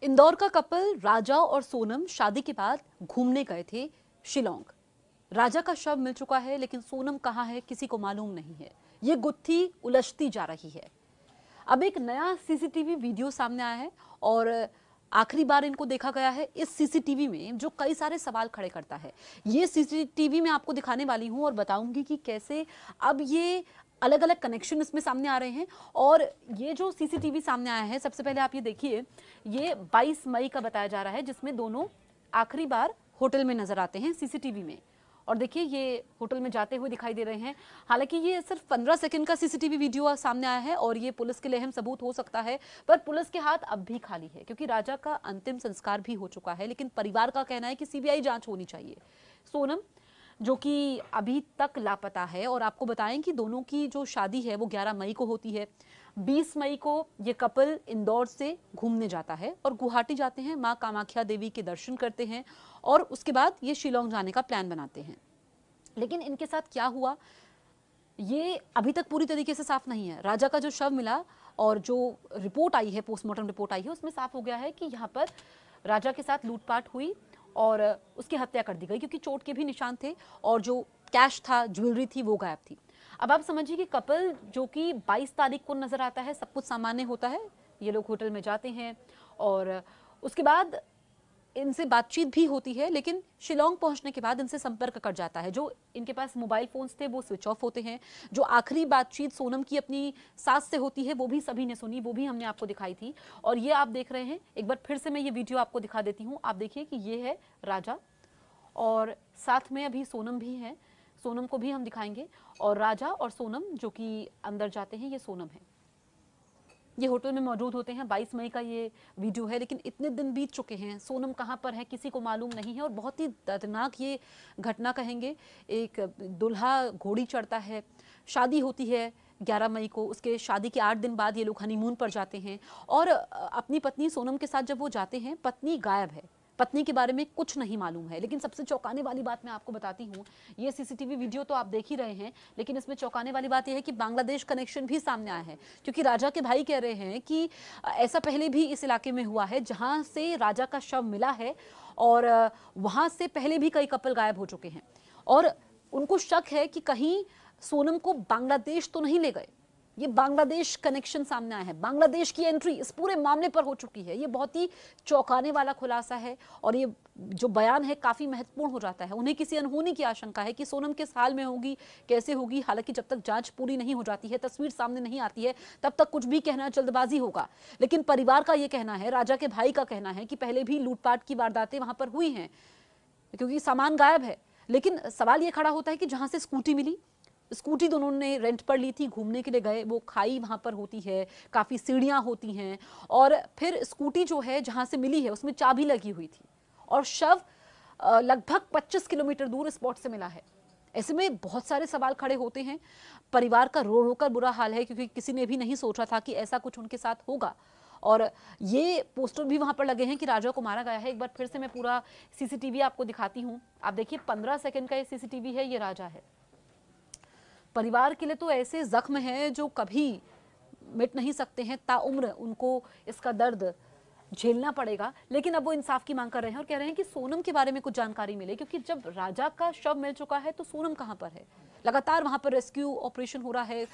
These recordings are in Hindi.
इंदौर का कपल राजा और सोनम शादी के बाद घूमने गए थे शिलोंग। राजा का शव मिल चुका है, लेकिन सोनम कहाँ है किसी को मालूम नहीं है। ये गुत्थी उलझती जा रही है। अब एक नया सीसीटीवी वीडियो सामने आया है और आखिरी बार इनको देखा गया है इस सीसीटीवी में, जो कई सारे सवाल खड़े करता है। ये सीसीटीवी मैं आपको दिखाने वाली हूं और बताऊंगी कि कैसे अब ये अलग अलग कनेक्शन इसमें सामने आ रहे हैं। और ये जो सीसीटीवी सामने आया है, सबसे पहले आप ये देखिए, ये 22 मई का बताया जा रहा है, जिसमें दोनों आखिरी बार होटल में नजर आते हैं सीसीटीवी में। और देखिए ये होटल में जाते हुए दिखाई दे रहे हैं। हालांकि ये सिर्फ 15 सेकंड का सीसीटीवी वीडियो सामने आया है और ये पुलिस के लिए अहम सबूत हो सकता है, पर पुलिस के हाथ अब भी खाली है, क्योंकि राजा का अंतिम संस्कार भी हो चुका है। लेकिन परिवार का कहना है कि सीबीआई जांच होनी चाहिए। सोनम जो कि अभी तक लापता है, और आपको बताएं कि दोनों की जो शादी है वो 11 मई को होती है। 20 मई को ये कपल इंदौर से घूमने जाता है और गुवाहाटी जाते हैं, मां कामाख्या देवी के दर्शन करते हैं और उसके बाद ये शिलोंग जाने का प्लान बनाते हैं। लेकिन इनके साथ क्या हुआ ये अभी तक पूरी तरीके से साफ नहीं है। राजा का जो शव मिला और जो रिपोर्ट आई है, पोस्टमार्टम रिपोर्ट आई है, उसमें साफ हो गया है कि यहाँ पर राजा के साथ लूटपाट हुई और उसकी हत्या कर दी गई, क्योंकि चोट के भी निशान थे और जो कैश था, ज्वेलरी थी, वो गायब थी। अब आप समझिए कि कपल जो कि 22 तारीख को नजर आता है, सब कुछ सामान्य होता है, ये लोग होटल में जाते हैं और उसके बाद इनसे बातचीत भी होती है, लेकिन शिलोंग पहुंचने के बाद इनसे संपर्क कट जाता है। जो इनके पास मोबाइल फोन्स थे वो स्विच ऑफ होते हैं। जो आखिरी बातचीत सोनम की अपनी सास से होती है वो भी सभी ने सुनी, वो भी हमने आपको दिखाई थी। और ये आप देख रहे हैं, एक बार फिर से मैं ये वीडियो आपको दिखा देती हूँ। आप देखिए कि ये है राजा और साथ में अभी सोनम भी है, सोनम को भी हम दिखाएंगे। और राजा और सोनम जो कि अंदर जाते हैं, ये सोनम है, ये होटल में मौजूद होते हैं। 22 मई का ये वीडियो है, लेकिन इतने दिन बीत चुके हैं, सोनम कहाँ पर है किसी को मालूम नहीं है। और बहुत ही दर्दनाक ये घटना कहेंगे। एक दुल्हा घोड़ी चढ़ता है, शादी होती है 11 मई को, उसके शादी के 8 दिन बाद ये लोग हनीमून पर जाते हैं और अपनी पत्नी सोनम के साथ जब वो जाते हैं, पत्नी गायब है, पत्नी के बारे में कुछ नहीं मालूम है। लेकिन सबसे चौंकाने वाली बात मैं आपको बताती हूँ, ये सीसीटीवी वीडियो तो आप देख ही रहे हैं, लेकिन इसमें चौंकाने वाली बात यह है कि बांग्लादेश कनेक्शन भी सामने आया है। क्योंकि राजा के भाई कह रहे हैं कि ऐसा पहले भी इस इलाके में हुआ है जहां से राजा का शव मिला है और वहां से पहले भी कई कपल गायब हो चुके हैं। और उनको शक है कि कहीं सोनम को बांग्लादेश तो नहीं ले गए। ये बांग्लादेश कनेक्शन सामने आया है, बांग्लादेश की एंट्री इस पूरे मामले पर हो चुकी है। ये बहुत ही चौंकाने वाला खुलासा है और ये जो बयान है काफी महत्वपूर्ण हो जाता है। उन्हें किसी अनहोनी की आशंका है कि सोनम किस हाल में होगी, कैसे होगी। हालांकि जब तक जांच पूरी नहीं हो जाती है, तस्वीर सामने नहीं आती है, तब तक कुछ भी कहना जल्दबाजी होगा। लेकिन परिवार का ये कहना है, राजा के भाई का कहना है कि पहले भी लूटपाट की वारदातें वहां पर हुई हैं, क्योंकि सामान गायब है। लेकिन सवाल ये खड़ा होता है कि जहां से स्कूटी मिली, स्कूटी दोनों ने रेंट पर ली थी, घूमने के लिए गए, वो खाई वहाँ पर होती है, काफ़ी सीढ़ियाँ होती हैं, और फिर स्कूटी जो है जहाँ से मिली है उसमें चाबी लगी हुई थी और शव लगभग 25 किलोमीटर दूर स्पॉट से मिला है। ऐसे में बहुत सारे सवाल खड़े होते हैं। परिवार का रो रो कर बुरा हाल है, क्योंकि किसी ने भी नहीं सोचा था कि ऐसा कुछ उनके साथ होगा। और ये पोस्टर भी वहाँ पर लगे हैं कि राजा को मारा गया है। एक बार फिर से मैं पूरा सीसीटीवी आपको दिखाती हूँ। आप देखिए 15 सेकंड का ये सीसीटीवी है, ये राजा है। परिवार के लिए तो ऐसे जख्म हैं जो कभी मिट नहीं सकते हैं, ताउम्र उनको इसका दर्द झेलना पड़ेगा। लेकिन अब वो इंसाफ की मांग कर रहे हैं और कह रहे हैं कि सोनम के बारे में कुछ जानकारी मिले, क्योंकि जब राजा का शव मिल चुका है तो सोनम कहाँ पर है। लगातार वहां पर रेस्क्यू ऑपरेशन हो रहा है,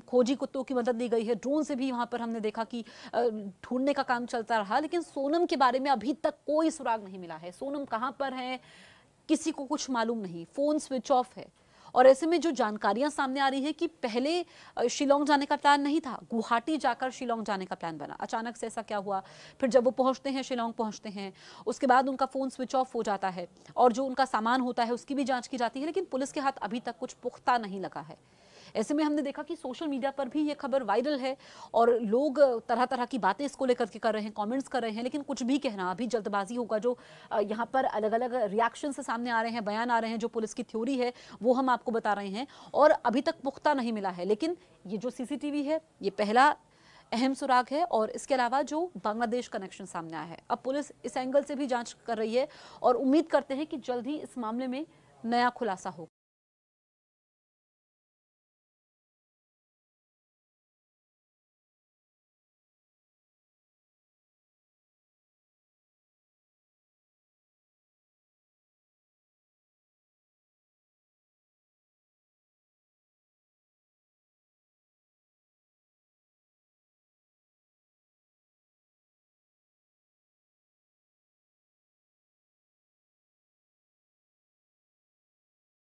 खोजी कुत्तों की मदद ली गई है, ड्रोन से भी वहां पर हमने देखा कि ढूंढने का काम चलता रहा। लेकिन सोनम के बारे में अभी तक कोई सुराग नहीं मिला है। सोनम कहाँ पर है किसी को कुछ मालूम नहीं, फोन स्विच ऑफ है। और ऐसे में जो जानकारियां सामने आ रही है कि पहले शिलोंग जाने का प्लान नहीं था, गुवाहाटी जाकर शिलोंग जाने का प्लान बना। अचानक से ऐसा क्या हुआ, फिर जब वो पहुंचते हैं, शिलोंग पहुंचते हैं, उसके बाद उनका फोन स्विच ऑफ हो जाता है और जो उनका सामान होता है उसकी भी जांच की जाती है। लेकिन पुलिस के हाथ अभी तक कुछ पुख्ता नहीं लगा है। ऐसे में हमने देखा कि सोशल मीडिया पर भी ये खबर वायरल है और लोग तरह तरह की बातें इसको लेकर के कर रहे हैं, कमेंट्स कर रहे हैं। लेकिन कुछ भी कहना अभी जल्दबाजी होगा। जो यहाँ पर अलग अलग रिएक्शन से सामने आ रहे हैं, बयान आ रहे हैं, जो पुलिस की थ्योरी है वो हम आपको बता रहे हैं और अभी तक पुख्ता नहीं मिला है। लेकिन ये जो सीसीटीवी है ये पहला अहम सुराग है और इसके अलावा जो बांग्लादेश कनेक्शन सामने आया है, अब पुलिस इस एंगल से भी जांच कर रही है और उम्मीद करते हैं कि जल्द ही इस मामले में नया खुलासा हो।